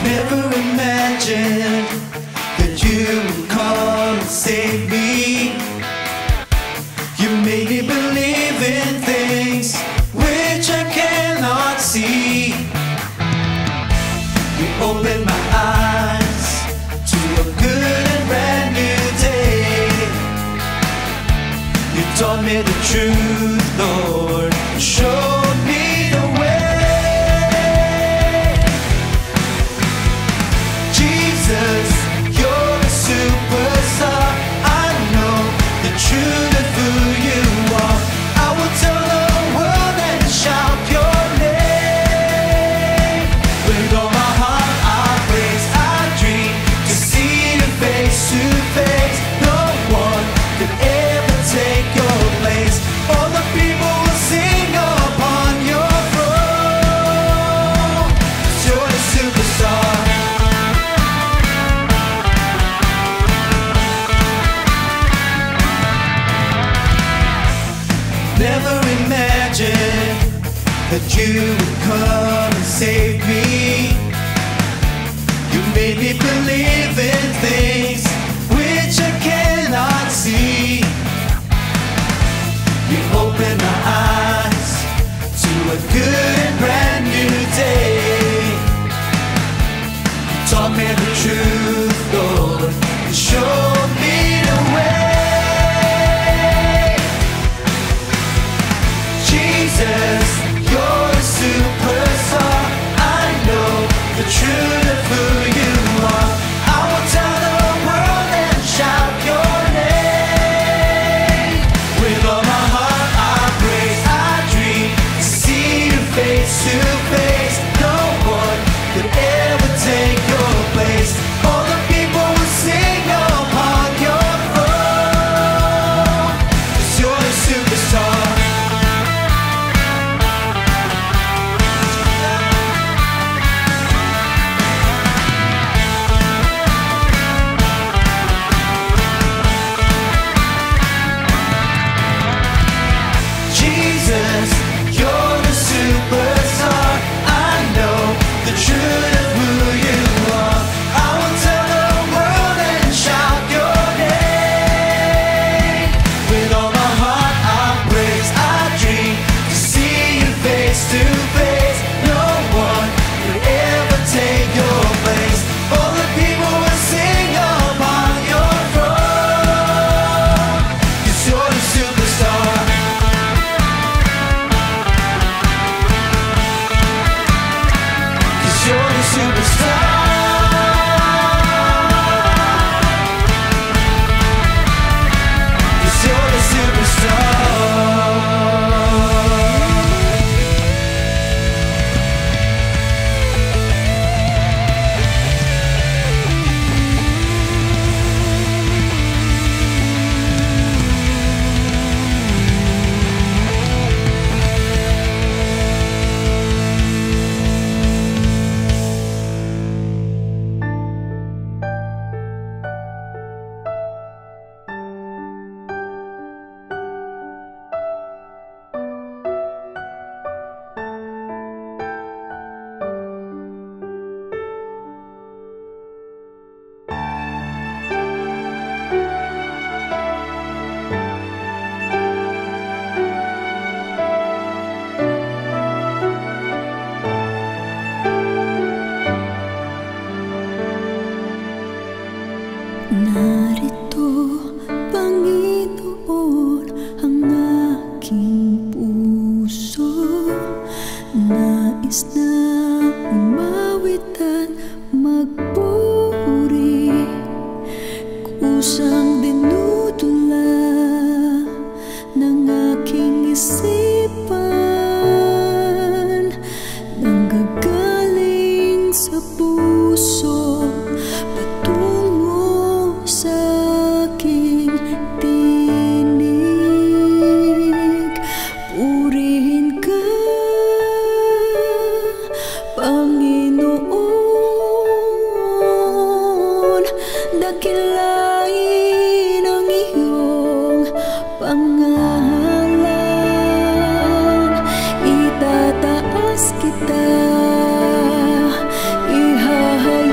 Never imagined that you would come and save me. You made me believe in things which I cannot see. You opened my eyes to a good and brand new day. You taught me the truth, Lord, showed me the way. Jesus, you're a superstar. I know the truth of who you are. I will tell the world and shout your name. With all my heart I praise, I dream to see you face to face. No one could ever take your place. All the people will sing upon your throne. 'Cause you're a superstar. Never imagined that you would come and save me. You made me believe in things which I cannot see. You opened my eyes to a good and brand new day. You taught me the truth, Lord, and showed me the way. Jesus, you're a superstar. I know the truth of who you are. I will tell the world and shout your name. With all my heart I praise, I dream to see you face to face. No one could ever take your place. All the people will sing upon your throne. 'Cause you're a superstar. Jesus, you're the superstar. I know the truth of who you are. I will tell the world and shout your name. With all my heart I praise, I dream to see you face to face. No one could ever take your place. All the people will sing upon your throne. 'Cause you're the superstar. 'Cause you're the superstar. 'Cause you're the superstar. Narito, Panginoon, ang aking puso. Nais na umawit at magpuri. Kusang dinudula ng aking isipan, nanggagaling sa puso patungo sa aking tinig. Purihin ka, Panginoon, dakilain ang iyong pangalan. Itataas kita, ihahayag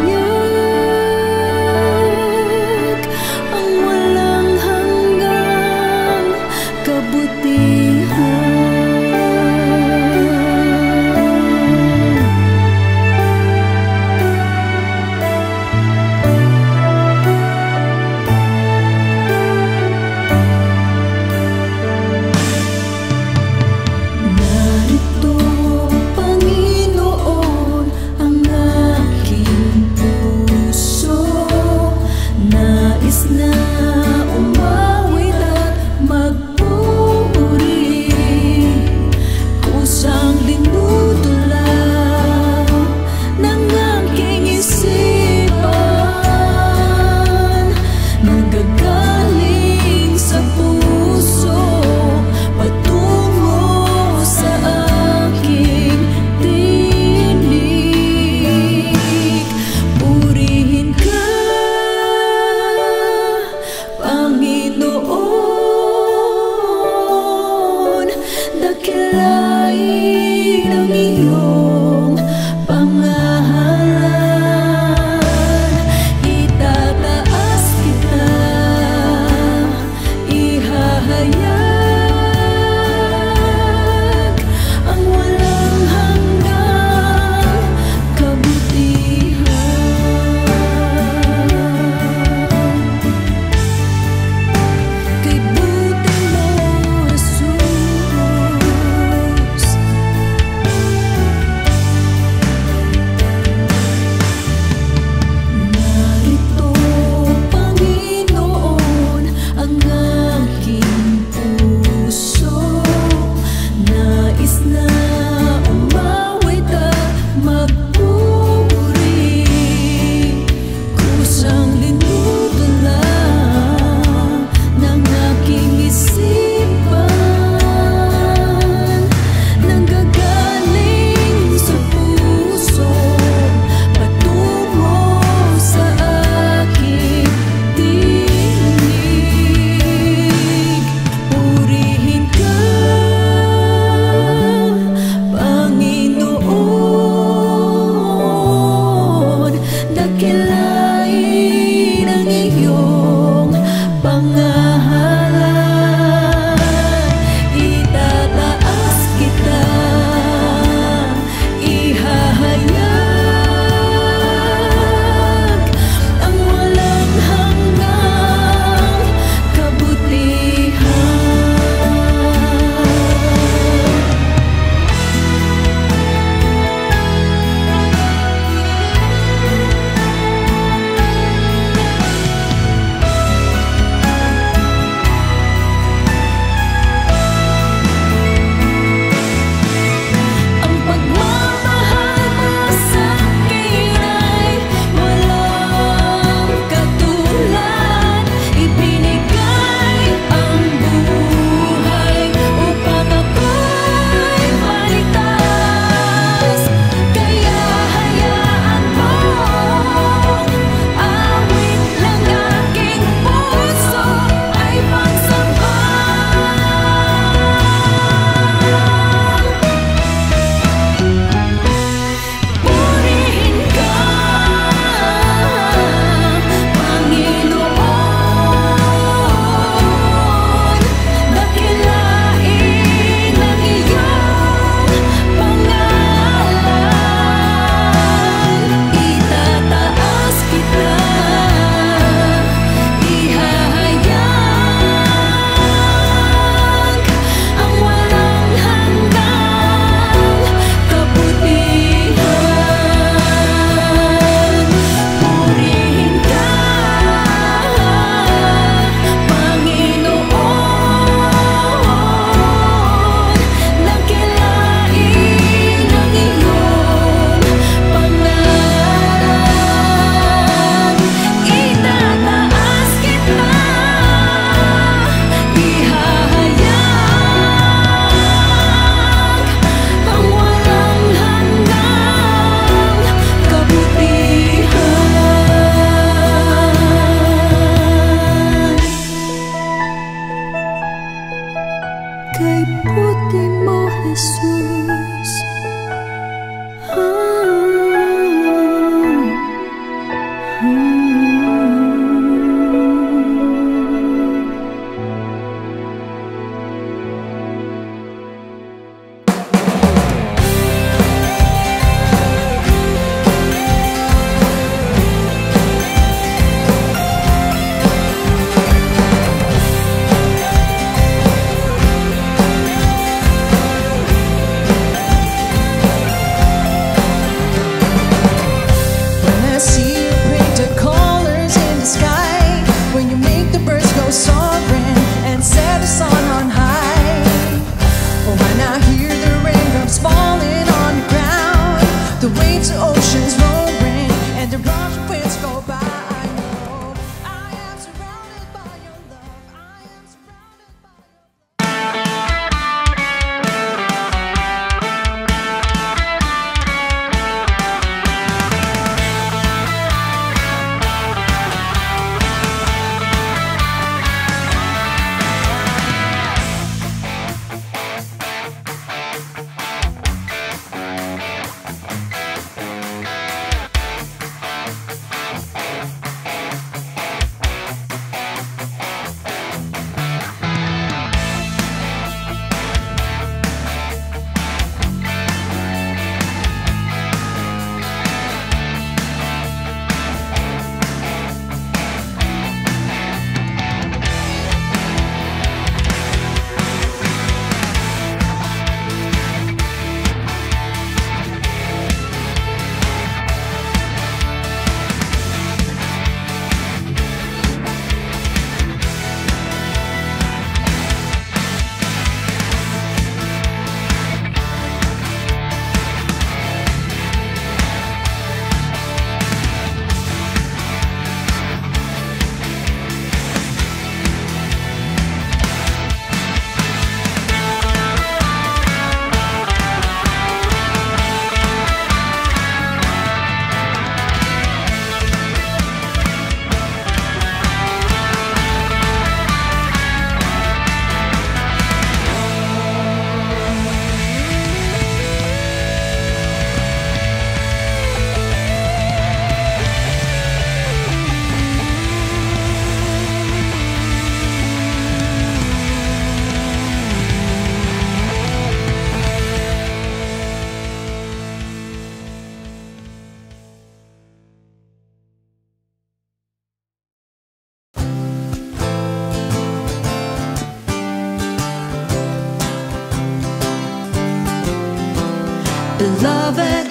Beloved,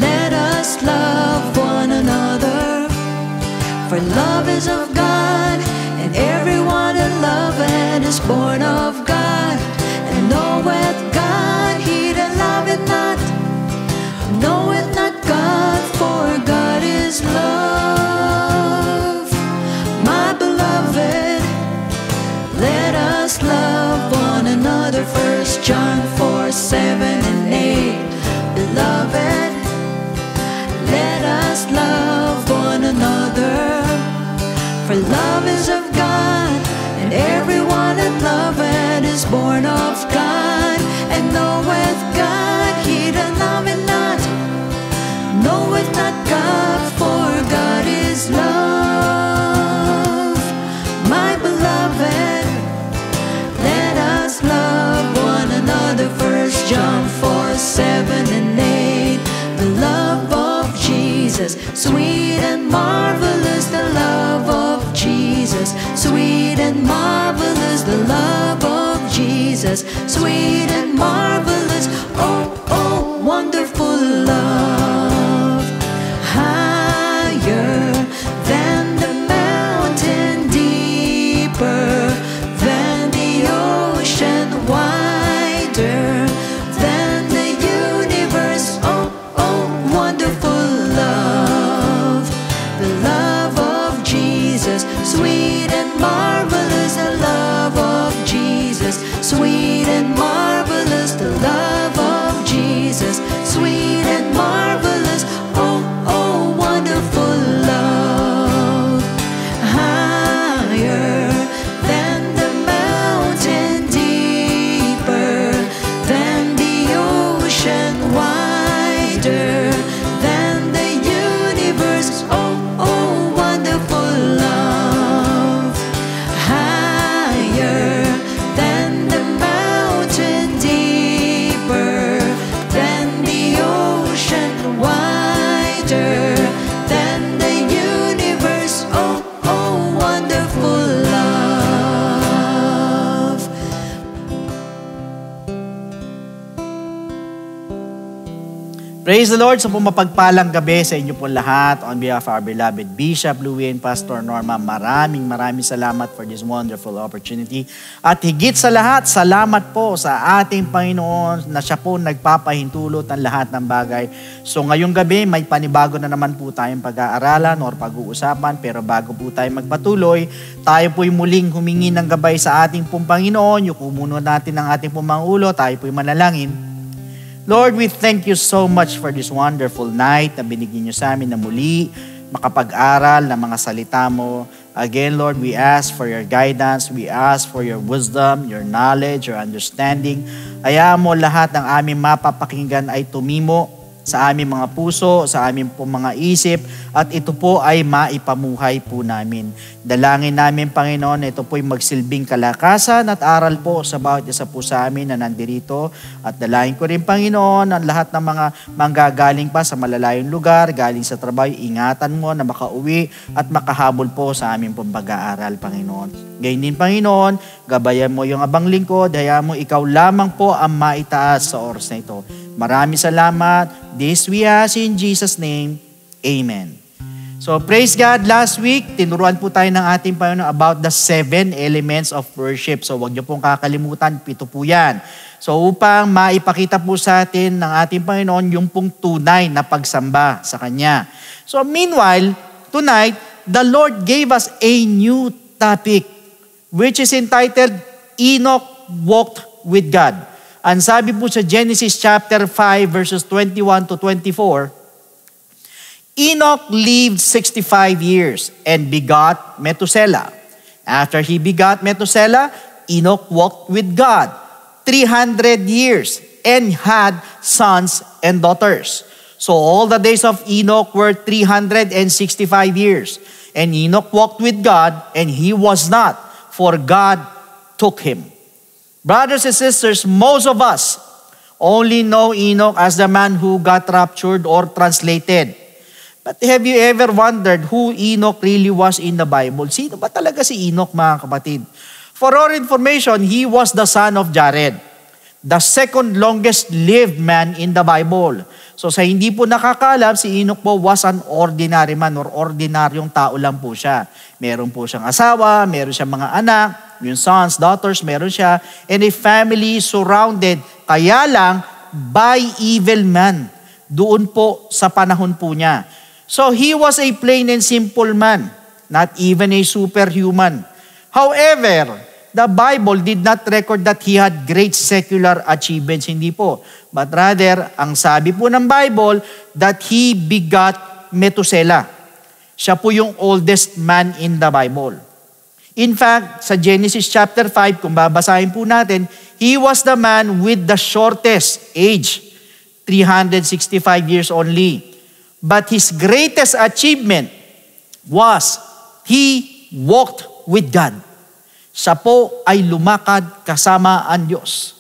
let us love one another. For love is of God, and everyone that loveth is born of God, and knoweth God. He that loveth not knoweth not God, for God is love. My beloved, let us love one another. 1 John 4:7-8. Beloved, let us love one another. For love is of God, and everyone that loveth is born of God, and knoweth God. He that loveth not knoweth not God, for God is love. My beloved, let us love one another. 1 John 4:7-8. The love of Jesus, sweet and marvelous, the love of Jesus, sweet and marvelous, the love of Jesus, sweet and marvelous, oh, oh, wonderful love. Higher than the mountain, deeper than the ocean, wider than the universe, oh, oh, wonderful love. The love of Jesus, sweet and marvelous, the love of Jesus, sweet and marvelous, the love of Jesus, sweet and marvelous, oh, oh, wonderful love. Higher than the mountain, deeper than the ocean, wider than the universe, oh, oh, wonderful love. Higher than the mountain, deeper than the ocean, wider than the universe, oh, oh, wonderful love. Praise the Lord. Sa pumapagpalang gabi sa inyo po lahat. On behalf of our beloved Bishop Louie and Pastor Norma, maraming salamat for this wonderful opportunity. At higit sa lahat, salamat po sa ating Panginoon na siya po nagpapahintulot ng lahat ng bagay. So ngayong gabi, may panibago na naman po tayong pag-aaralan or pag-uusapan. Pero bago po tayo magpatuloy, tayo po'y muling humingi ng gabay sa ating pong Panginoon. Yuko muna natin ang ating pong mga ulo. Tayo po'y manalangin. Lord, we thank you so much for this wonderful night na binigyan niyo sa amin na muli makapag-aral ng mga salita mo. Again, Lord, we ask for your guidance. We ask for your wisdom, your knowledge, your understanding. Hayaan mo lahat ng aming mapapakinggan ay tumimo sa aming mga puso, sa aming po mga isip, at ito po ay maipamuhay po namin. Dalangin namin, Panginoon, ito po'y magsilbing kalakasan at aral po sa bawat isa po sa amin na nandirito. At dalangin ko rin, Panginoon, ang lahat ng mga manggagaling pa sa malalayong lugar, galing sa trabaho, ingatan mo na makauwi at makahabol po sa aming pong pag-aaral, Panginoon. Gayun din, Panginoon, gabayan mo yung abang lingkod, hayaan mo ikaw lamang po ang maitaas sa oras na ito. Maraming salamat. This we ask in Jesus' name. Amen. So praise God, last week, tinuruan po tayo ng ating Panginoon about the 7 elements of worship. So wag niyo pong kakalimutan, 7 po yan. So upang maipakita po sa atin ng ating Panginoon yung pong tunay na pagsamba sa Kanya. So meanwhile, tonight, the Lord gave us a new topic which is entitled, Enoch Walked with God. Ang sabi po sa Genesis chapter 5 verses 21 to 24, Enoch lived 65 years and begot Methuselah. After he begot Methuselah, Enoch walked with God 300 years and had sons and daughters. So all the days of Enoch were 365 years. And Enoch walked with God, and he was not, for God took him. Brothers and sisters, most of us only know Enoch as the man who got raptured or translated. But have you ever wondered who Enoch really was in the Bible? Sino ba talaga si Enoch, mga kapatid? For our information, he was the son of Jared. the second longest lived man in the Bible. So sa hindi po nakakalam, si Enoch po was an ordinary man or ordinaryong tao lang po siya. Meron po siyang asawa, meron siyang mga anak, yung sons, daughters, meron siya, and a family surrounded, kaya lang by evil man. Doon po sa panahon po niya. So he was a plain and simple man, not even a superhuman. However, the Bible did not record that he had great secular achievements. Hindi po. But rather, ang sabi po ng Bible, that he begot Methuselah. Siya po yung oldest man in the Bible. In fact, sa Genesis chapter 5, kung babasahin po natin, he was the man with the shortest age, 365 years only. But his greatest achievement was he walked with God. Siya po ay lumakad kasama ang Diyos.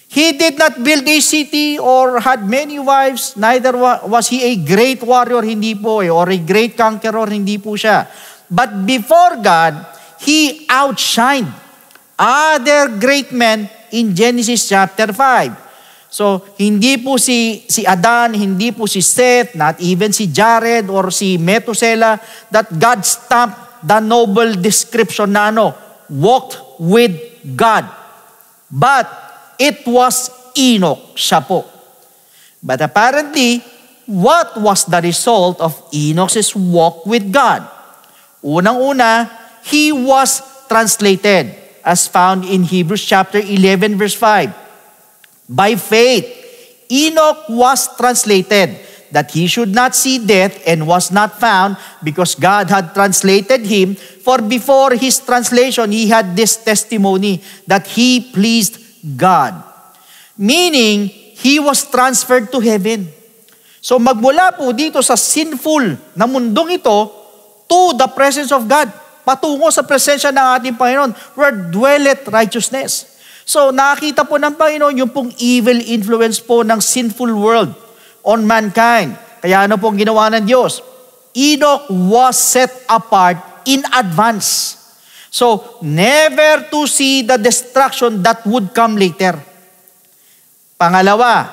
He did not build a city or had many wives, neither was he a great warrior, hindi po or a great conqueror, hindi po siya. But before God, he outshined other great men in Genesis chapter 5. So, hindi po si Adan, hindi po si Seth, not even si Jared or si Methuselah, that God stamped the noble description na walked with God. But it was Enoch, siya po. But apparently, what was the result of Enoch's walk with God? Unang-una, he was translated as found in Hebrews chapter 11 verse 5. By faith, Enoch was translated that he should not see death and was not found because God had translated him. For before his translation, he had this testimony that he pleased God. Meaning, he was transferred to heaven. So magmula po dito sa sinful na mundong ito to the presence of God. Patungo sa presensya ng ating Panginoon where dwelleth righteousness. So nakita po ng Panginoon yung pong evil influence po ng sinful world on mankind. Kaya ano pong ginawa ng Diyos? Enoch was set apart in advance. So, never to see the destruction that would come later. Pangalawa,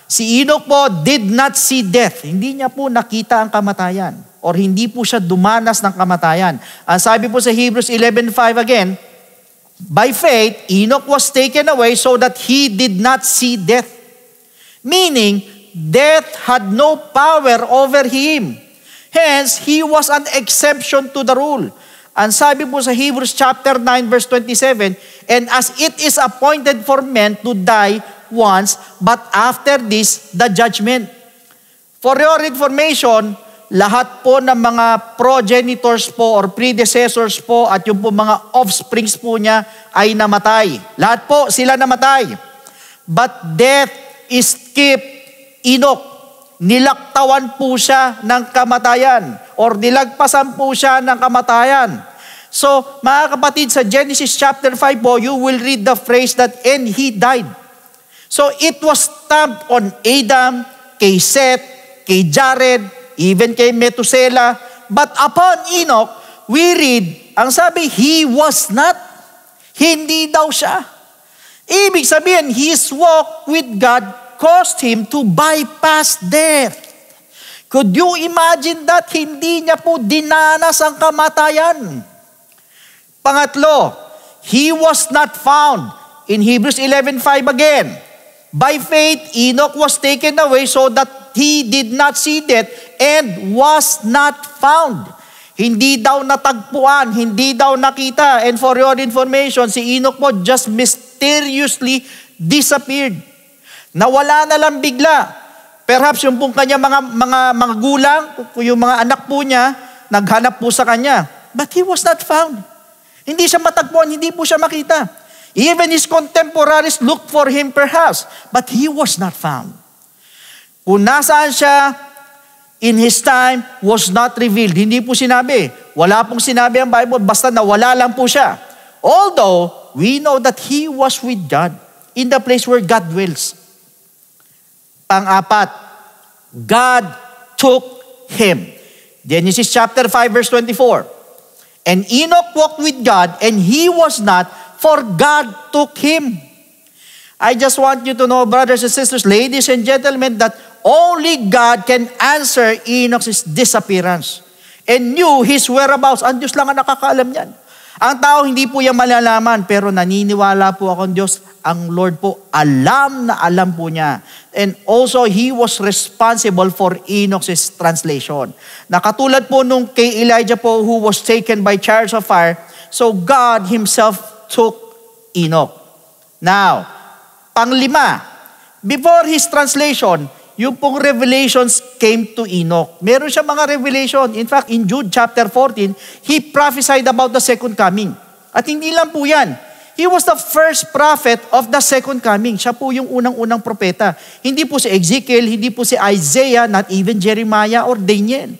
si Enoch po did not see death. Hindi niya po nakita ang kamatayan or hindi po siya dumanas ng kamatayan. Ang sabi po sa Hebrews 11:5 again, by faith, Enoch was taken away so that he did not see death. Meaning, death had no power over him. Hence, he was an exception to the rule. Ang sabi po sa Hebrews chapter 9 verse 27, and as it is appointed for men to die once, but after this, the judgment. For your information, lahat po ng mga progenitors po or predecessors po at yung po mga offsprings po niya ay namatay. Lahat po sila namatay. But death escaped Enoch. Nilaktawan po siya ng kamatayan or nilagpasan po siya ng kamatayan. So, mga kapatid, sa Genesis chapter 5 po, you will read the phrase that, and he died. So, it was stamped on Adam, kay Seth, kay Jared, even kay Methuselah. But upon Enoch, we read, ang sabi, he was not. Hindi daw siya. Ibig sabihin, his walk with God caused him to bypass death. Could you imagine that? Hindi niya po dinanas ang kamatayan. Pangatlo, he was not found. In Hebrews 11:5 again, by faith, Enoch was taken away so that he did not see death and was not found. Hindi daw natagpuan, hindi daw nakita. And for your information, si Enoch po just mysteriously disappeared. Nawala na lang bigla. Perhaps yung pong kanya mga gulang, yung mga anak po niya, naghanap po sa kanya. But he was not found. Hindi siya matagpuan, hindi po siya makita. Even his contemporaries looked for him perhaps, but he was not found. Kung nasaan siya, in his time, was not revealed. Hindi po sinabi. Wala pong sinabi ang Bible, basta nawala lang po siya. Although, we know that he was with God in the place where God dwells. Pang-apat, God took him. Genesis chapter 5 verse 24. And Enoch walked with God and he was not, for God took him. I just want you to know, brothers and sisters, ladies and gentlemen, that only God can answer Enoch's disappearance and knew his whereabouts. Ang Diyos lang ang nakakaalam yan. Ang tao hindi po yan malalaman, pero naniniwala po akong Diyos, ang Lord po, alam na alam po niya. And also, He was responsible for Enoch's translation. Nakatulad po nung kay Elijah po, who was taken by chariots of fire, so God Himself took Enoch. Now, panglima, before his translation, yung pong revelations came to Enoch. Meron siya mga revelation. In fact, in Jude chapter 14, he prophesied about the second coming. At hindi lang po yan. He was the first prophet of the second coming. Siya po yung unang-unang propeta. Hindi po si Ezekiel, hindi po si Isaiah, not even Jeremiah or Daniel.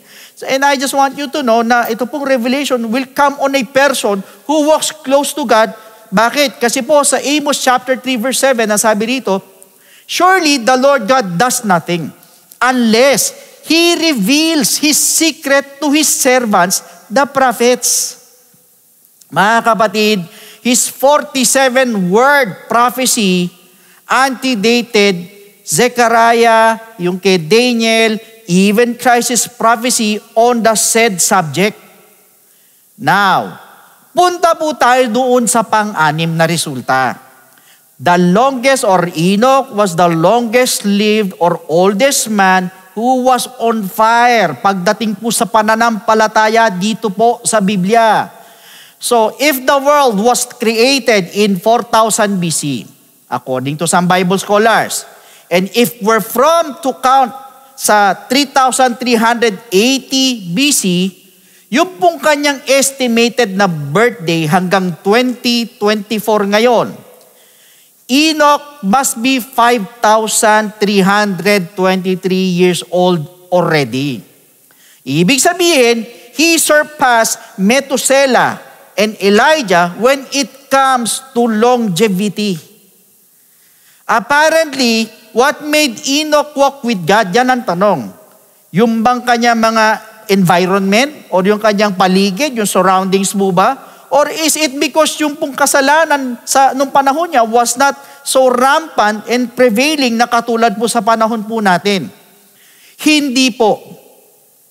And I just want you to know na ito pong revelation will come on a person who walks close to God. Bakit? Kasi po sa Amos chapter 3 verse 7, nasabi rito, surely the Lord God does nothing unless He reveals His secret to His servants, the prophets. Mga kapatid, His 47-word prophecy antedated Zechariah, yung kay Daniel, even Christ's prophecy on the said subject. Now, punta po tayo doon sa pang-anim na resulta. The longest, or Enoch was the longest lived or oldest man who was on fire pagdating po sa pananampalataya dito po sa Biblia. So, if the world was created in 4000 BC, according to some Bible scholars, and if we're from to count sa 3380 BC, yung pong kanyang estimated na birthday hanggang 2024 ngayon, Enoch must be 5,323 years old already. Ibig sabihin, he surpassed Methuselah and Elijah when it comes to longevity. Apparently, what made Enoch walk with God? Yan ang tanong. Yung bang kanya mga environment or yung kanyang paligid, yung surroundings mo ba? Or is it because yung pong kasalanan nung panahon niya was not so rampant and prevailing na katulad po sa panahon po natin? Hindi po.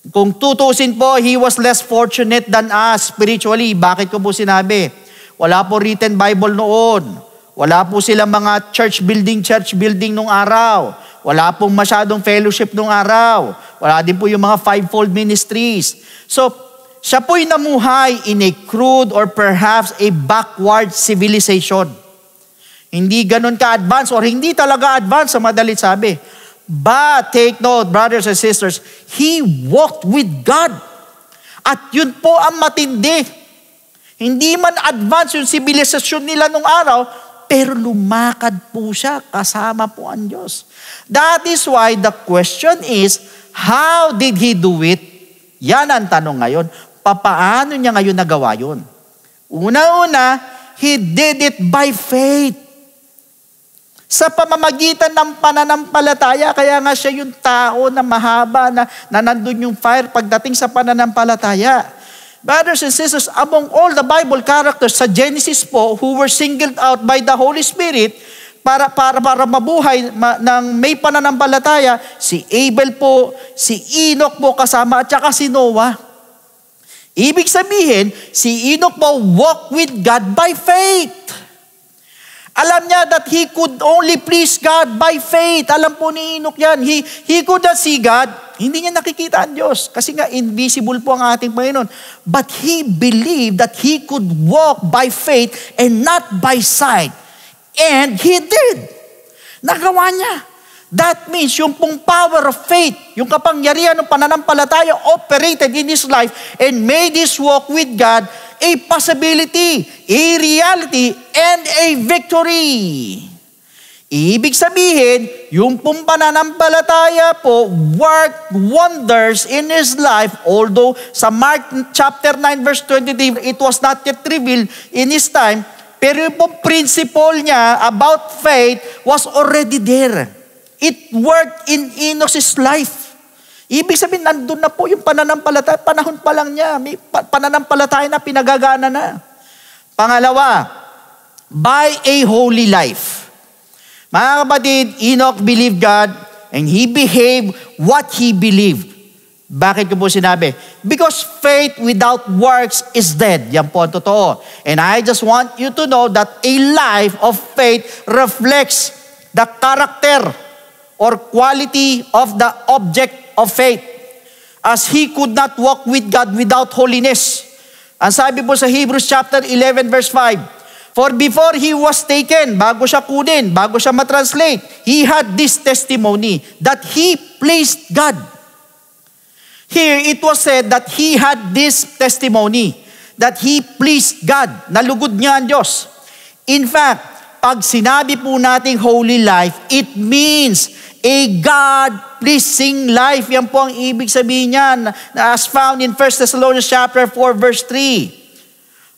Kung tutusin po, he was less fortunate than us spiritually. Bakit ko po sinabi? Wala po written Bible noon. Wala po silang mga church building nung araw. Wala pong masyadong fellowship nung araw. Wala din po yung mga fivefold ministries. So, siya po'y namuhay in a crude or perhaps a backward civilization. Hindi ganun ka-advance or hindi talaga advance sa madalit sabi. But take note, brothers and sisters, he walked with God. At yun po ang matindi. Hindi man advance yung civilization nila nung araw, pero lumakad po siya kasama po ang Diyos. That is why the question is, how did he do it? Yan ang tanong ngayon. Papaano niya ngayon nagawa yun? Una-una, he did it by faith. Sa pamamagitan ng pananampalataya, kaya nga siya yung tao na mahaba na nandun yung fire pagdating sa pananampalataya. Brothers and sisters, among all the Bible characters sa Genesis po who were singled out by the Holy Spirit para mabuhay ng may pananampalataya, si Abel po, si Enoch po kasama at saka si Noah. Ibig sabihin, si Enoch po walked with God by faith. Alam niya that he could only please God by faith. Alam po ni Enoch yan. He could not see God. Hindi niya nakikita ang Diyos. Kasi nga invisible po ang ating Panginoon. But he believed that he could walk by faith and not by sight. And he did. Nagawa niya. That means yung pong power of faith, yung kapangyarihan ng pananampalataya operated in his life and made his walk with God a possibility, a reality, and a victory. Ibig sabihin, yung pong pananampalataya po worked wonders in his life, although sa Mark chapter 9 verse 23, it was not yet revealed in his time, pero yung pong principle niya about faith was already there. It worked in Enoch's life. Ibig sabihin, nandun na po yung pananampalataya. Panahon pa lang niya. May pananampalataya na pinagagana na. Pangalawa, by a holy life. Mga kapatid, Enoch believed God and he behaved what he believed. Bakit ko po sinabi? Because faith without works is dead. Yan po ang totoo. And I just want you to know that a life of faith reflects the character or quality of the object of faith. As he could not walk with God without holiness. Ang sabi po sa Hebrews chapter 11 verse 5, for before he was taken, bago siya kunin, bago siya matranslate, he had this testimony that he pleased God. Here, it was said that he had this testimony that he pleased God. Nalugod niya ang Diyos. In fact, pag sinabi po nating holy life, it means a God-pleasing life. Yan po ang ibig sabihin niyan, as found in 1 Thessalonians chapter 4, verse 3.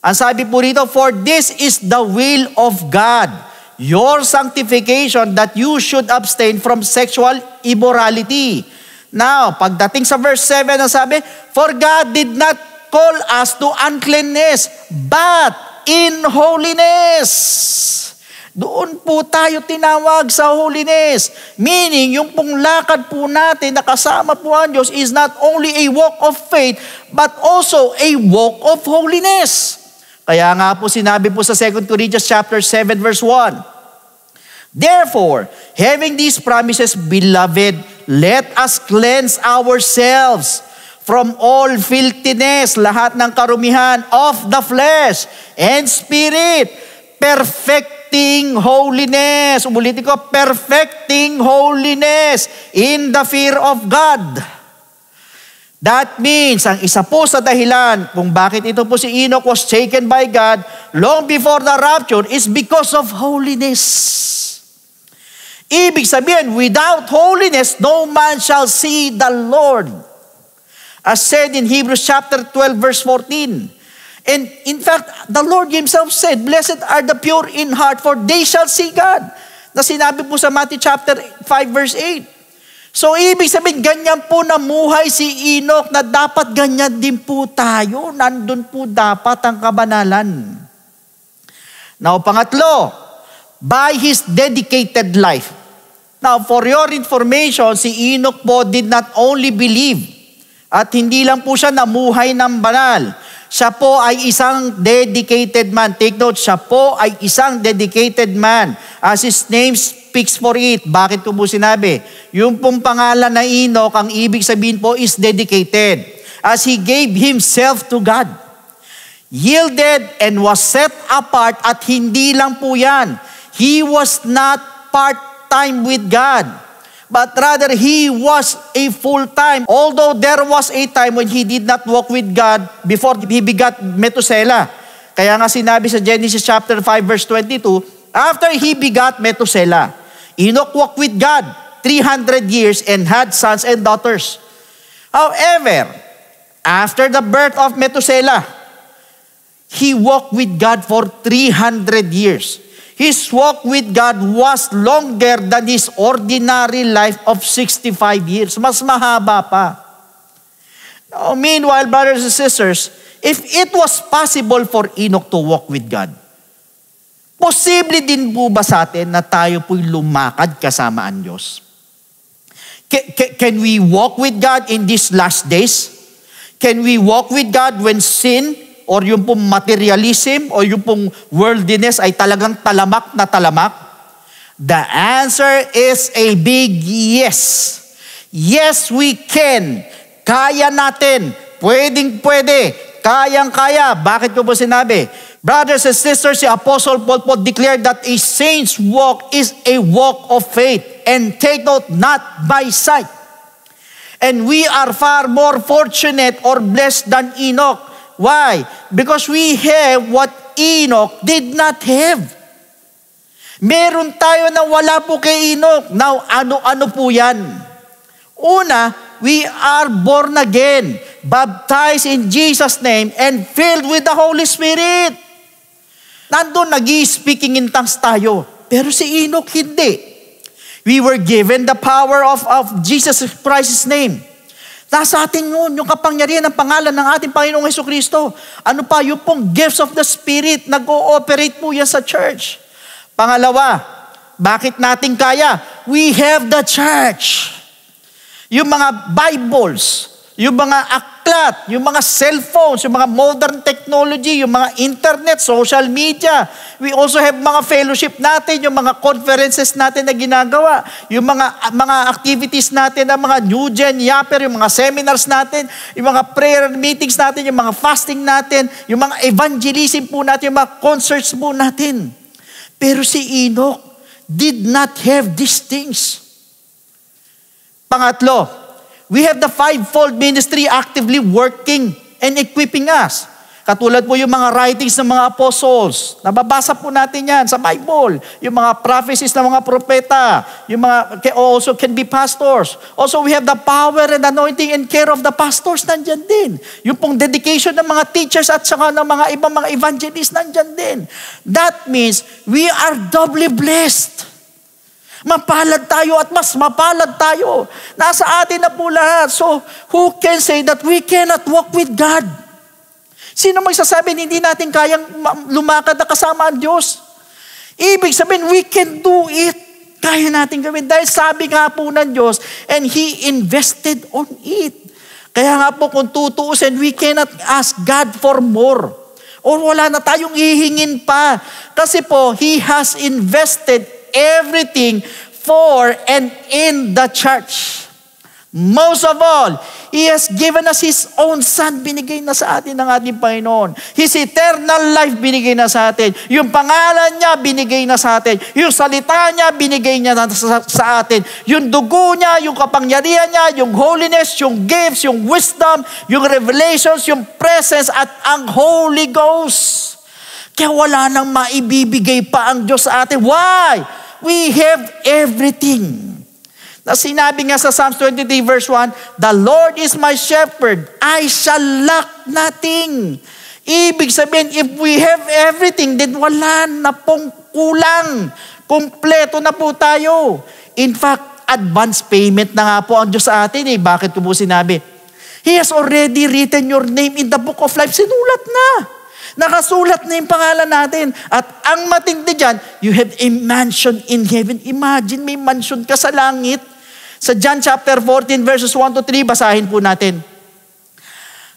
Ang sabi po rito, for this is the will of God, your sanctification, that you should abstain from sexual immorality. Now, pagdating sa verse 7, ang sabi, for God did not call us to uncleanness, but in holiness. Doon po tayo tinawag sa holiness. Meaning, yung pong lakad po natin na kasama po ang Diyos is not only a walk of faith, but also a walk of holiness. Kaya nga po sinabi po sa 2 Corinthians chapter 7 verse 1, therefore, having these promises, beloved, let us cleanse ourselves from all filthiness, lahat ng karumihan of the flesh and spirit, perfecting holiness. Umulitin ko, perfecting holiness in the fear of God. That means, ang isa po sa dahilan kung bakit ito po si Enoch was taken by God long before the rapture is because of holiness. Ibig sabihin, without holiness, no man shall see the Lord. As said in Hebrews chapter 12 verse 14. And in fact, the Lord Himself said, blessed are the pure in heart, for they shall see God. Na sinabi po sa Matthew chapter 5 verse 8. So ibig sabihin, ganyan po namuhay si Enoch na dapat ganyan din po tayo. Nandun po dapat ang kabanalan. Now, pangatlo, by his dedicated life. Now, for your information, si Enoch po did not only believe at hindi lang po siya namuhay ng banal. Siya po ay isang dedicated man. Take note, siya po ay isang dedicated man. As his name speaks for it. Bakit ko po sinabi? Yung pong pangalan na Enoch, ang ibig sabihin po is dedicated. As he gave himself to God. Yielded and was set apart, at hindi lang po yan. He was not part-time with God, but rather he was a full-time. Although there was a time when he did not walk with God before he begot Methuselah. Kaya nga sinabi sa Genesis chapter 5 verse 22, after he begot Methuselah, Enoch walked with God 300 years and had sons and daughters. However, after the birth of Methuselah, he walked with God for 300 years. His walk with God was longer than his ordinary life of 65 years. Mas mahaba pa. Now, meanwhile, brothers and sisters, if it was possible for Enoch to walk with God, posible din po ba sa atin na tayo po'y lumakad kasama ang Diyos? Can we walk with God in these last days? Can we walk with God when sin or yung pong materialism o yung pong worldliness ay talagang talamak na talamak? The answer is a big yes. Yes, we can. Kaya natin. Pwedeng-pwede. Kayang-kaya. Bakit ko po sinabi? Brothers and sisters, si Apostle Paul po declared that a saint's walk is a walk of faith. And take note, not by sight. And we are far more fortunate or blessed than Enoch. Why? Because we have what Enoch did not have. Meron tayo na wala po kay Enoch. Now, ano-ano po yan? Una, we are born again, baptized in Jesus' name, and filled with the Holy Spirit. Nandun, nag-i-speaking in tongues tayo. Pero si Enoch, hindi. We were given the power of Jesus Christ's name. Nasa atin yun, yung kapangyarihan ng pangalan ng ating Panginoong Jesucristo. Ano pa, yung pong gifts of the Spirit, nag-ooperate po yan sa church. Pangalawa, Bakit natin kaya? We have the church. Yung mga Bibles, yung mga aklat, yung mga cellphones, yung mga modern technology, yung mga internet, social media. We also have mga fellowship natin, yung mga conferences natin na ginagawa, yung mga activities natin, ang mga New Gen, Yapper, yung mga seminars natin, yung mga prayer meetings natin, yung mga fasting natin, yung mga evangelism po natin, yung mga concerts po natin. Pero si Enoch did not have these things. Pangatlo, we have the fivefold ministry actively working and equipping us. Katulad po yung mga writings ng mga apostles. Nababasa po natin yan sa Bible. Yung mga prophecies ng mga propeta. Yung mga also can be pastors. Also, we have the power and anointing and care of the pastors. Nandyan din. Yung pong dedication ng mga teachers at saka ng mga ibang mga evangelists. Nandyan din. That means we are doubly blessed. Mapalad tayo at mas mapalad tayo. Nasa atin na po lahat. So, who can say that we cannot walk with God? Sino magsasabi hindi natin kayang lumakad na kasama ang Diyos? Ibig sabihin, we can do it. Kaya natin gawin. Dahil sabi nga po ng Diyos, and He invested on it. Kaya nga po kung tutuusin, we cannot ask God for more. O wala na tayong hihingin pa. Kasi po, He has invested everything for and in the church. Most of all, He has given us His own Son. Binigay na sa atin ng ating Panginoon. His eternal life binigay na sa atin. Yung pangalan niya binigay na sa atin. Yung salita niya binigay niya na sa atin. Yung dugo niya, yung kapangyarihan niya, yung holiness, yung gifts, yung wisdom, yung revelations, yung presence at ang Holy Ghost. Kaya wala nang maibibigay pa ang Diyos sa atin. Why? We have everything. Na sinabi nga sa Psalms 23 verse 1, the Lord is my shepherd, I shall lack nothing. Ibig sabihin, if we have everything, then wala na pong kulang. Kompleto na po tayo. In fact, advance payment na nga po ang Diyos sa atin eh. Bakit ko po sinabi? He has already written your name in the book of life. Sinulat na. Nakasulat na yung pangalan natin. At ang matindi dyan, you have a mansion in heaven. Imagine, may mansion ka sa langit. Sa John chapter 14 verses 1 to 3, basahin po natin.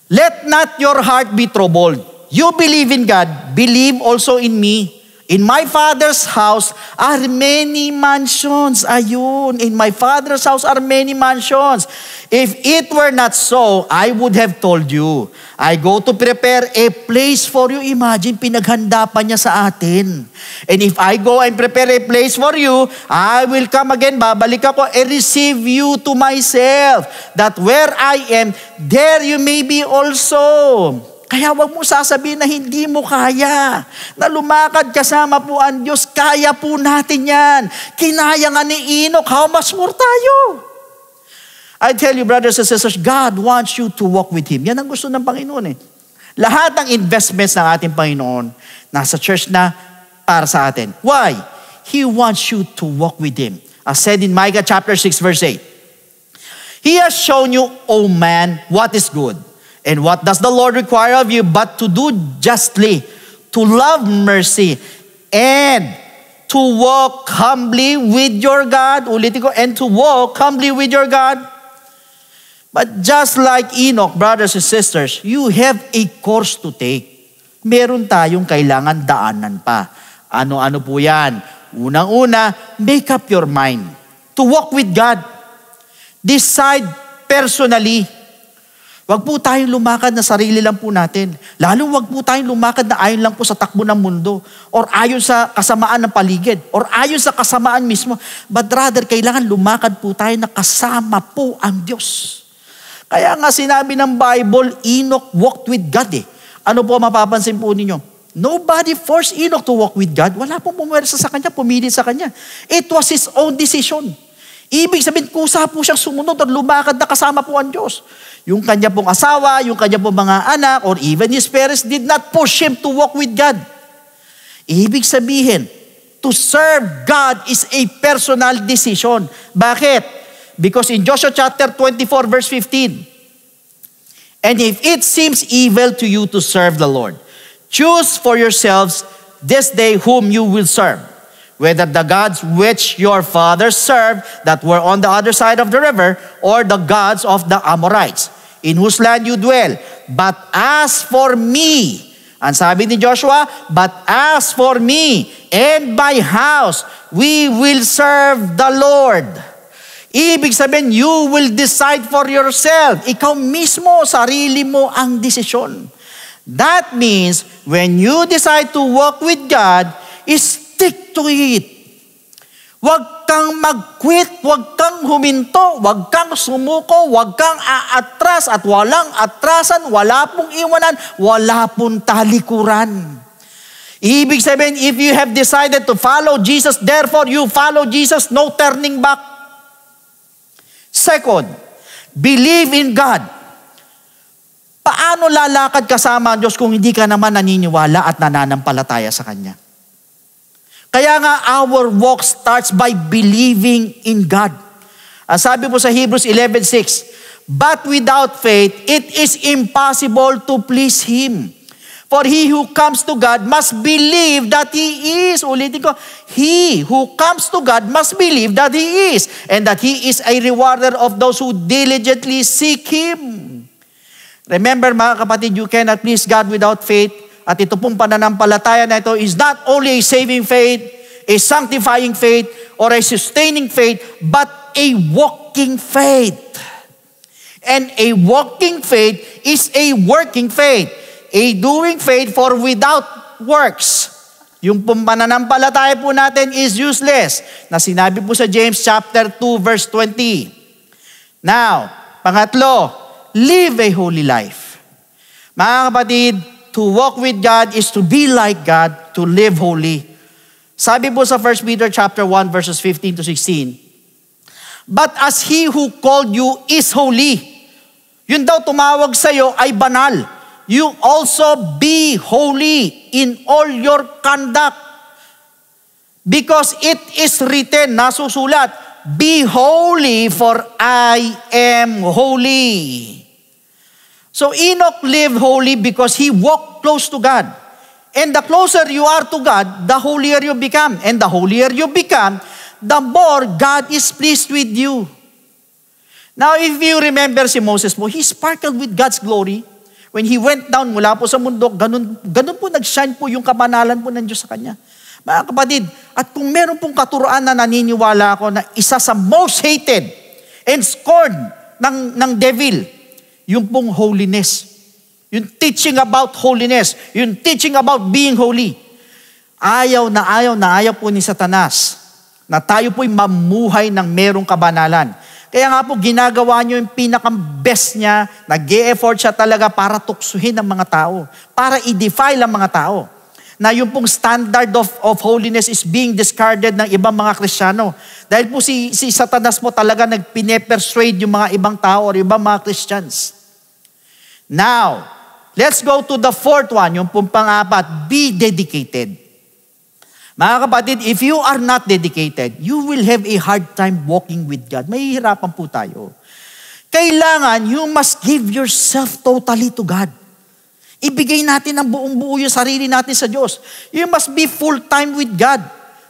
Let not your heart be troubled. You believe in God, believe also in me. In my Father's house are many mansions. Ayun, in my Father's house are many mansions. If it were not so, I would have told you. I go to prepare a place for you. Imagine, pinaghanda pa niya sa atin. And if I go and prepare a place for you, I will come again, babalik ako, and receive you to myself, that where I am, there you may be also. Kaya wag mo sasabihin na hindi mo kaya. Na lumakad kasama po ang Diyos, kaya po natin yan. Kinaya nga ni Enoch, how much more tayo? I tell you, brothers and sisters, God wants you to walk with Him. Yan ang gusto ng Panginoon eh. Lahat ng investments ng ating Panginoon, nasa church na para sa atin. Why? He wants you to walk with Him. As said in Micah chapter 6 verse 8, He has shown you, O man, what is good. And what does the Lord require of you but to do justly, to love mercy, and to walk humbly with your God? Ulitin ko, and to walk humbly with your God. But just like Enoch, brothers and sisters, you have a course to take. Meron tayong kailangan daanan pa. Ano-ano po yan? Unang-una, make up your mind to walk with God. Decide personally. Wag po tayong lumakad na sarili lang po natin. Lalo wag po tayong lumakad na ayon lang po sa takbo ng mundo or ayon sa kasamaan ng paligid or ayon sa kasamaan mismo. But rather, kailangan lumakad po tayo na kasama po ang Diyos. Kaya nga sinabi ng Bible, Enoch walked with God eh. Ano po mapapansin po ninyo? Nobody forced Enoch to walk with God. Wala pong pumwersa sa kanya, pumili sa kanya. It was his own decision. Ibig sabihin, kusa po siyang sumunod at lumakad na kasama po ang Diyos. Yung kanya pong asawa, yung kanya pong mga anak, or even his parents did not push him to walk with God. Ibig sabihin, to serve God is a personal decision. Bakit? Because in Joshua chapter 24 verse 15, and if it seems evil to you to serve the Lord, choose for yourselves this day whom you will serve, whether the gods which your fathers served that were on the other side of the river, or the gods of the Amorites, in whose land you dwell. But as for me, ang sabi ni Joshua, but as for me and my house, we will serve the Lord. Ibig sabihin, you will decide for yourself. Ikaw mismo, sarili mo ang desisyon. That means, when you decide to walk with God, stick to it. Huwag kang mag-quit, huwag kang huminto, huwag kang sumuko, huwag kang aatras at walang atrasan, wala pong iwanan, wala pong talikuran. Ibig sabihin, if you have decided to follow Jesus, therefore you follow Jesus, no turning back. Second, believe in God. Paano lalakad kasama ang Diyos kung hindi ka naman naniniwala at nananampalataya sa Kanya? Kaya nga, our walk starts by believing in God. Ang sabi po sa Hebrews 11:6, but without faith, it is impossible to please Him. For he who comes to God must believe that He is. Ulitin ko, he who comes to God must believe that He is, and that He is a rewarder of those who diligently seek Him. Remember mga kapatid, you cannot please God without faith. At ito pong pananampalataya na ito is not only a saving faith, a sanctifying faith, or a sustaining faith, but a walking faith. And a walking faith is a working faith. A doing faith for without works. Yung pong pananampalataya po natin is useless. Na sinabi po sa James chapter 2 verse 20. Now, pangatlo, live a holy life. Mga kapatid, to walk with God is to be like God, to live holy. Sabi po sa 1 Peter chapter 1 verses 15 to 16, but as He who called you is holy, yun daw tumawag sa iyo ay banal. You also be holy in all your conduct. Because it is written, nasusulat, be holy for I am holy. So Enoch lived holy because he walked close to God. And the closer you are to God, the holier you become. And the holier you become, the more God is pleased with you. Now, if you remember si Moses mo, he sparkled with God's glory. When he went down mula po sa mundok, ganun po nag-shine po yung kabanalan po ng Diyos sa kanya. Mga kapatid, at kung meron pong katuroan na naniniwala ako na isa sa most hated and scorned ng devil, yung pong holiness. Yung teaching about holiness. Yung teaching about being holy. Ayaw po ni Satanas na tayo po'y mamuhay ng merong kabanalan. Kaya nga po, ginagawa nyo yung pinaka-best niya, nag-e-effort siya talaga para tuksuhin ang mga tao, para i-defile ang mga tao. Na yung pong standard of holiness is being discarded ng ibang mga Kristiyano. Dahil po si Satanas mo talaga nagpine-persuade yung mga ibang tao or ibang mga Christians. Now, let's go to the fourth one, yung pong pang-apat, be dedicated. Mga kapatid, if you are not dedicated, you will have a hard time walking with God. Mahihirapan po tayo. Kailangan, you must give yourself totally to God. Ibigay natin ang buong-buo yung sarili natin sa Diyos. You must be full-time with God.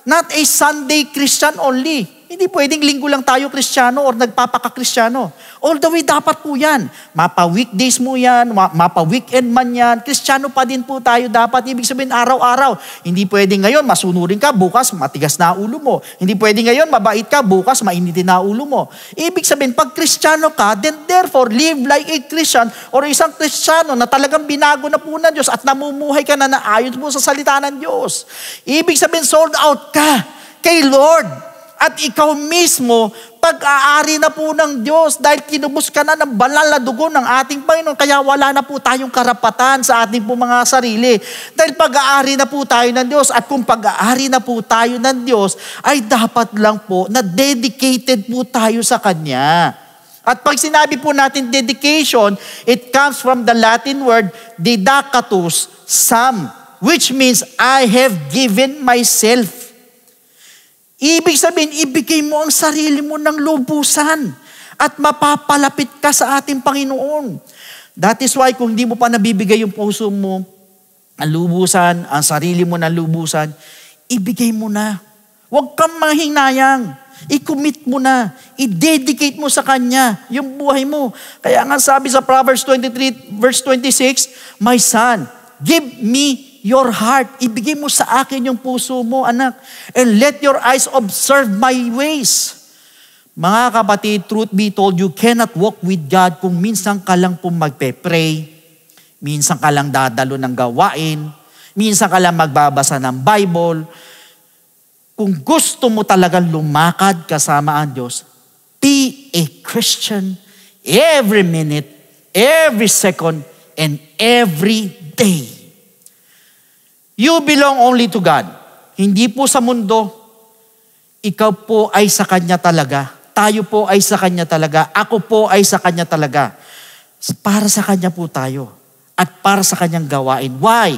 Not a Sunday Christian only. Hindi pwedeng linggo lang tayo Kristiyano or nagpapaka-Kristiyano. All the way dapat po yan. Mapa-weekdays mo yan, mapa-weekend man yan. Kristiyano pa din po tayo dapat. Ibig sabihin araw-araw. Hindi pwedeng ngayon masunurin ka, bukas matigas na ulo mo. Hindi pwedeng ngayon mabait ka, bukas mainitin na ulo mo. Ibig sabihin, pag Kristiyano ka, then therefore live like a Christian or isang Kristiyano na talagang binago na po ng Diyos at namumuhay ka na naayon po sa salita ng Diyos. Ibig sabihin, sold out ka kay Lord. At ikaw mismo, pag-aari na po ng Diyos dahil kinubos ka na ng banal na dugo ng ating Panginoon. Kaya wala na po tayong karapatan sa ating po mga sarili. Dahil pag-aari na po tayo ng Diyos. At kung pag-aari na po tayo ng Diyos, ay dapat lang po na dedicated po tayo sa Kanya. At pag sinabi po natin dedication, it comes from the Latin word dedicatus sum, which means I have given myself. Ibig sabihin, ibigay mo ang sarili mo ng lubusan at mapapalapit ka sa ating Panginoon. That is why kung hindi mo pa nabibigay yung puso mo, ang lubusan, ang sarili mo ng lubusan, ibigay mo na. Huwag kang manghinayang. I-commit mo na. I-dedicate mo sa Kanya yung buhay mo. Kaya nga sabi sa Proverbs 23 verse 26, My son, give me your heart. Ibigay mo sa akin yung puso mo, anak. And let your eyes observe my ways. Mga kapatid, truth be told, you cannot walk with God kung minsan ka lang po magpe-pray, minsan ka lang dadalo ng gawain, minsan ka lang magbabasa ng Bible. Kung gusto mo talagang lumakad kasama ang Diyos, be a Christian every minute, every second, and every day. You belong only to God. Hindi po sa mundo. Ikaw po ay sa Kanya talaga. Tayo po ay sa Kanya talaga. Ako po ay sa Kanya talaga. Para sa Kanya po tayo. At para sa Kanyang gawain. Why?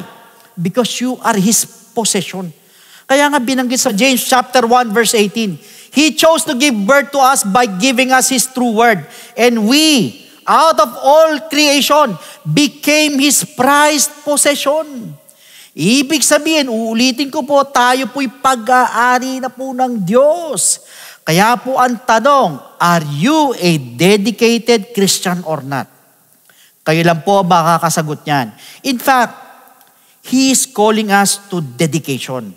Because you are His possession. Kaya nga binanggit sa James chapter 1 verse 18, He chose to give birth to us by giving us His true word. And we, out of all creation, became His prized possession. Ibig sabihin, uulitin ko po, tayo po'y pag-aari na po ng Diyos. Kaya po ang tanong, are you a dedicated Christian or not? Kayo lang po makakasagot niyan. In fact, He is calling us to dedication.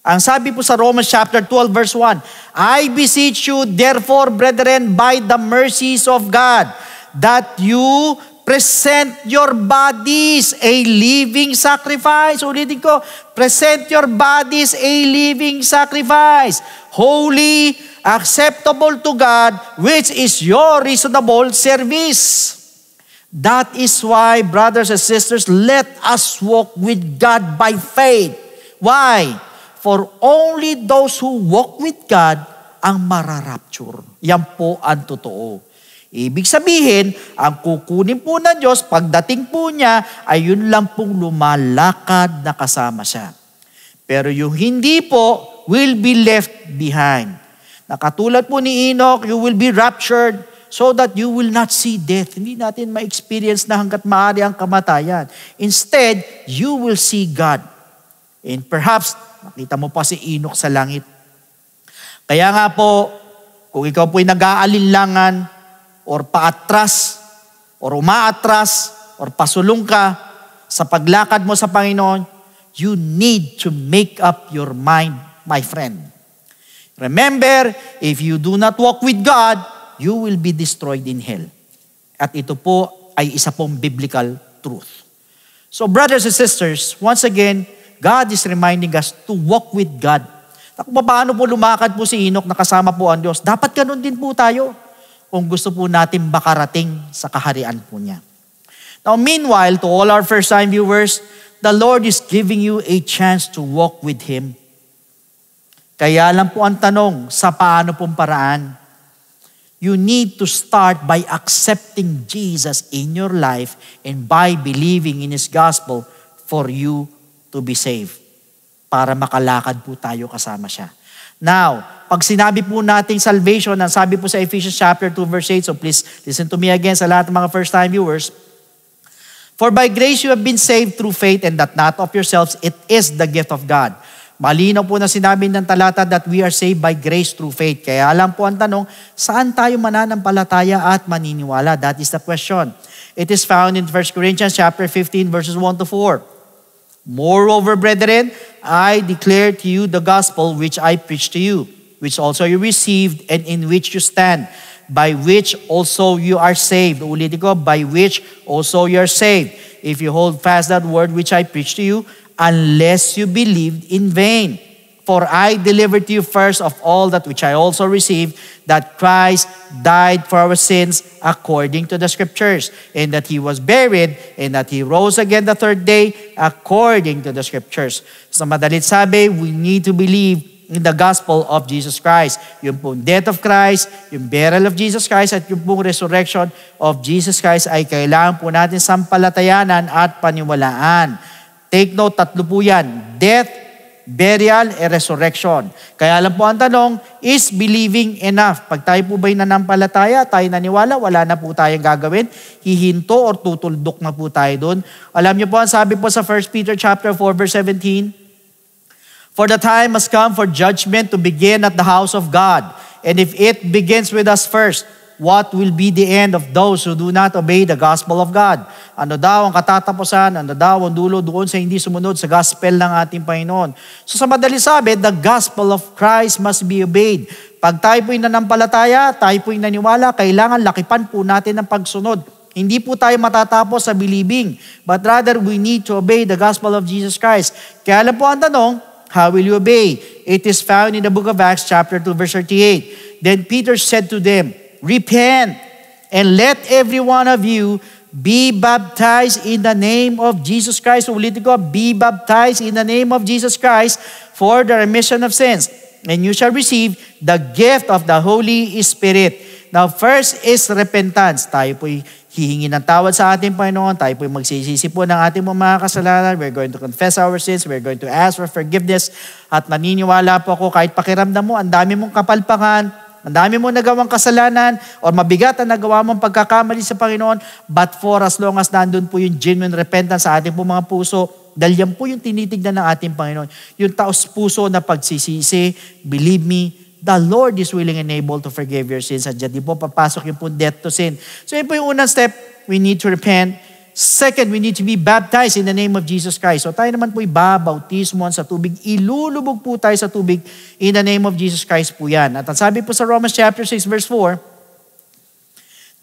Ang sabi po sa Romans chapter 12 verse 1, I beseech you therefore, brethren, by the mercies of God, that you present your bodies a living sacrifice. Ulitin ko, present your bodies a living sacrifice, holy, acceptable to God, which is your reasonable service. That is why, brothers and sisters, let us walk with God by faith. Why? For only those who walk with God ang mararapture. Yan po ang totoo. Ibig sabihin, ang kukunin po ng Diyos, pagdating po niya, ay yun lang pong lumalakad na kasama siya. Pero yung hindi po, will be left behind. Nakatulad po ni Enoch, you will be raptured so that you will not see death. Hindi natin ma-experience na hanggat maaari ang kamatayan. Instead, you will see God. And perhaps, makita mo pa si Enoch sa langit. Kaya nga po, kung ikaw po'y nag-aalinlangan, or paatras, or umaatras, or pasulong ka sa paglakad mo sa Panginoon, you need to make up your mind, my friend. Remember, if you do not walk with God, you will be destroyed in hell. At ito po ay isa pong biblical truth. So brothers and sisters, once again, God is reminding us to walk with God. Kung paano po lumakad po si Enoch na kasama po ang Diyos, dapat ganun din po tayo kung gusto po natin makarating sa kaharian po niya. Now meanwhile, to all our first-time viewers, the Lord is giving you a chance to walk with Him. Kaya lang po ang tanong, sa paano pong paraan? You need to start by accepting Jesus in your life and by believing in His gospel for you to be saved. Para makalakad po tayo kasama siya. Now, pag sinabi po nating salvation, ang sabi po sa Ephesians chapter 2 verse 8, so please listen to me again sa lahat ng mga first-time viewers. For by grace you have been saved through faith, and that not of yourselves, it is the gift of God. Malinaw po na sinabi ng talata that we are saved by grace through faith. Kaya lang po ang tanong, saan tayo mananampalataya at maniniwala? That is the question. It is found in 1 Corinthians chapter 15 verses 1 to 4. Moreover, brethren, I declare to you the gospel which I preached to you, which also you received and in which you stand, by which also you are saved. Ulitin ko, by which also you are saved, if you hold fast that word which I preached to you, unless you believed in vain. For I delivered to you first of all that which I also received, that Christ died for our sins according to the Scriptures, and that He was buried, and that He rose again the third day according to the Scriptures. Sa madalit sabi, we need to believe in the gospel of Jesus Christ. Yung pong death of Christ, yung burial of Jesus Christ, at yung pong resurrection of Jesus Christ ay kailangan po natin sampalatayanan at paniwalaan. Take note, tatlo po yan. Death, burial, and resurrection. Kaya lang po ang tanong, is believing enough? Pag tayo po ba'y nanampalataya, tayo naniwala, wala na po tayong gagawin, hihinto or tutuldok na po tayo doon. Alam niyo po, ang sabi po sa 1 Peter chapter 4 verse 17, For the time has come for judgment to begin at the house of God. And if it begins with us first, what will be the end of those who do not obey the gospel of God? Ano daw ang katatapusan, ano daw ang dulo doon sa hindi sumunod sa gospel ng ating Panginoon? So sa madali sabi, the gospel of Christ must be obeyed. Pag tayo po'y nanampalataya, tayo po'y naniwala, kailangan lakipan po natin ang pagsunod. Hindi po tayo matatapos sa believing, but rather we need to obey the gospel of Jesus Christ. Kaya lang po ang tanong, how will you obey? It is found in the book of Acts chapter 2 verse 38. Then Peter said to them, repent and let every one of you be baptized in the name of Jesus Christ. Ulitin ko, be baptized in the name of Jesus Christ for the remission of sins. And you shall receive the gift of the Holy Spirit. Now first is repentance. Tayo po'y hihingi ng tawad sa ating Panginoon. Tayo po'y magsisisi po ng ating mga kasalanan. We're going to confess our sins. We're going to ask for forgiveness. At naniniwala po ako, kahit pakiramdam mo, ang dami mong kapalpakan, ang dami mong nagawang kasalanan, o mabigat ang nagawa mong pagkakamali sa Panginoon, but for as long as nandun po yung genuine repentance sa ating po mga puso, dahil yan po yung tinitignan ng ating Panginoon. Yung taos puso na pagsisisi, believe me, the Lord is willing and able to forgive your sins. At dyan din po papasok yung po death to sin. So yun po yung unang step, we need to repent. Second, we need to be baptized in the name of Jesus Christ. So tayo naman po ibabautismoan sa tubig. Ilulubog po tayo sa tubig in the name of Jesus Christ po yan. At ang sabi po sa Romans chapter 6 verse 4,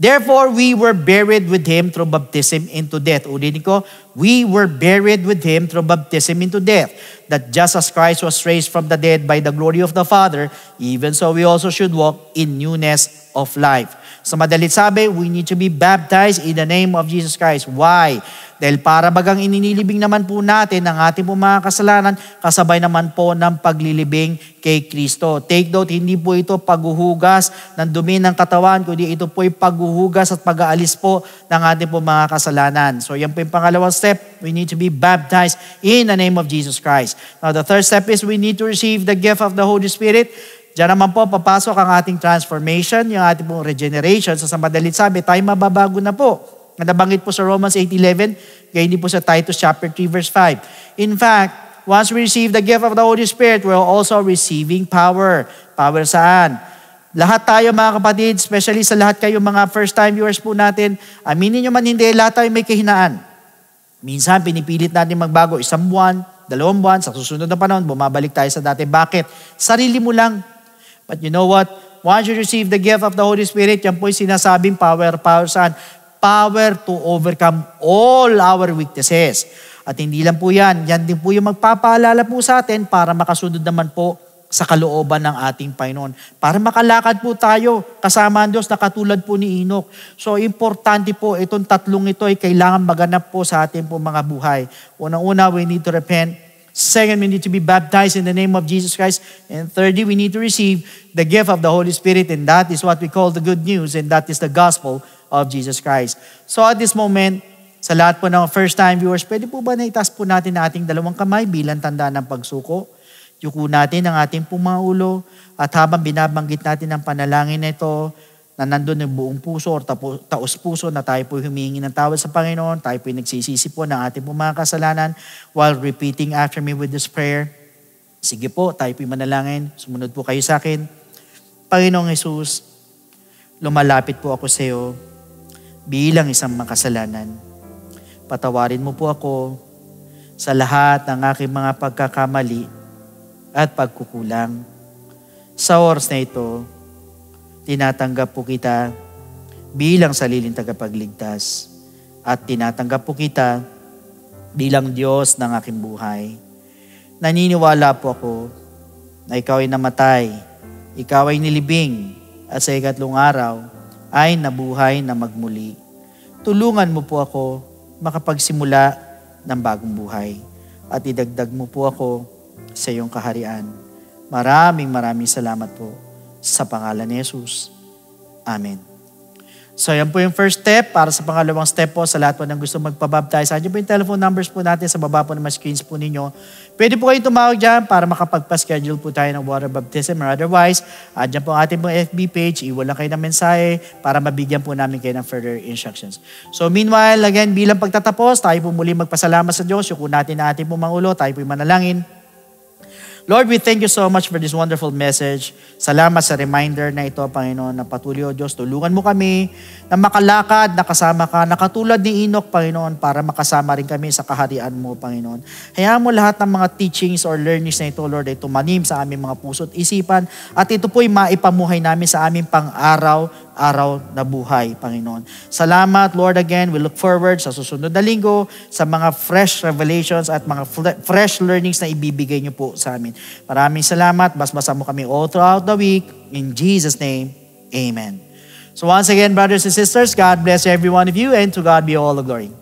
therefore, we were buried with Him through baptism into death. Ulitin ko, we were buried with Him through baptism into death. That just as Christ was raised from the dead by the glory of the Father, even so we also should walk in newness of life. Sa madalit sabi, we need to be baptized in the name of Jesus Christ. Why? Dahil para bagang ininilibing naman po natin ang ating po mga kasalanan, kasabay naman po ng paglilibing kay Kristo. Take note, hindi po ito paghuhugas ng dumi ng katawan, kundi ito po ay paghuhugas at pag-aalis po ng ating po mga kasalanan. So yan po yung pangalawang step. We need to be baptized in the name of Jesus Christ. Now the third step is we need to receive the gift of the Holy Spirit. Diyan naman po papasok ang ating transformation, yung ating pong regeneration. So sa madalit sabi, tayo mababago na po. Nabanggit po sa Romans 8:11, kaya hindi po sa Titus chapter 3 verse 5. In fact, once we receive the gift of the Holy Spirit, we're also receiving power. Power saan? Lahat tayo mga kapatid, especially sa lahat kayo mga first-time viewers po natin, aminin nyo man hindi, lahat tayo may kahinaan. Minsan, pinipilit natin magbago 1 buwan, 2 buwan, sa susunod na panahon, bumabalik tayo sa dati. Bakit? Sarili mo lang. But you know what? Once you receive the gift of the Holy Spirit, yan po yung sinasabing power. Power saan? Power to overcome all our weaknesses. At hindi lang po yan. Yan din po yung magpapaalala po sa atin para makasunod naman po sa kalooban ng ating Panginoon. Para makalakad po tayo kasama ang Diyos na katulad po ni Enoch. So importante po itong tatlong ito ay kailangan maganap po sa ating po mga buhay. Unang-una, we need to repent. Second, we need to be baptized in the name of Jesus Christ. And thirdly, we need to receive the gift of the Holy Spirit, and that is what we call the good news, and that is the gospel of Jesus Christ. So at this moment, sa lahat po ng first-time viewers, pwede po ba na itaas po natin ang ating dalawang kamay bilang tanda ng pagsuko? Yuko natin ang ating pong mga ulo, at habang binabanggit natin ang panalangin na ito, na nandun ng buong puso o taos puso na tayo po humingi ng tawad sa Panginoon, tayo po nagsisisi po ng ating pong mga kasalanan while repeating after me with this prayer. Sige po, tayo po manalangin. Sumunod po kayo sa akin. Panginoong Jesus, lumalapit po ako sa iyo bilang isang makasalanan. Patawarin mo po ako sa lahat ng aking mga pagkakamali at pagkukulang. Sa oras na ito, tinatanggap po kita bilang sariling tagapagligtas at tinatanggap po kita bilang Diyos ng aking buhay. Naniniwala po ako na ikaw ay namatay, ikaw ay nilibing at sa ikatlong araw ay nabuhay na magmuli. Tulungan mo po ako makapagsimula ng bagong buhay at idagdag mo po ako sa iyong kaharian. Maraming salamat po sa pangalan ni Jesus. Amen. So yan po yung first step. Para sa pangalawang step po, sa lahat po ng gusto magpabaptize, andyan po yung telephone numbers po natin sa baba po ng mga screens po ninyo. Pwede po kayong tumawag dyan para makapagpa-schedule po tayo ng water baptism, or otherwise, andyan po ang ating po FB page, iwan lang kayo ng mensahe para mabigyan po namin kayo ng further instructions. So meanwhile, again, bilang pagtatapos, tayo po muli magpasalamat sa Diyos, yuko natin na ating po mga ulo, tayo po manalangin. Lord, we thank you so much for this wonderful message. Salamat sa reminder na ito, Panginoon, na patuloy, O Diyos, tulungan mo kami na makalakad, nakasama ka, nakatulad ni Enoch, Panginoon, para makasama rin kami sa kaharian mo, Panginoon. Hayaan mo lahat ng mga teachings or learnings na ito, Lord, ay tumanim sa aming mga puso at isipan at ito po'y maipamuhay namin sa aming pang-araw na buhay, Panginoon. Salamat, Lord, again. We look forward sa susunod na linggo sa mga fresh revelations at mga fresh learnings na ibibigay niyo po sa amin. Maraming salamat. Basbasa mo kami all throughout the week. In Jesus' name, amen. So once again, brothers and sisters, God bless every one of you and to God be all the glory.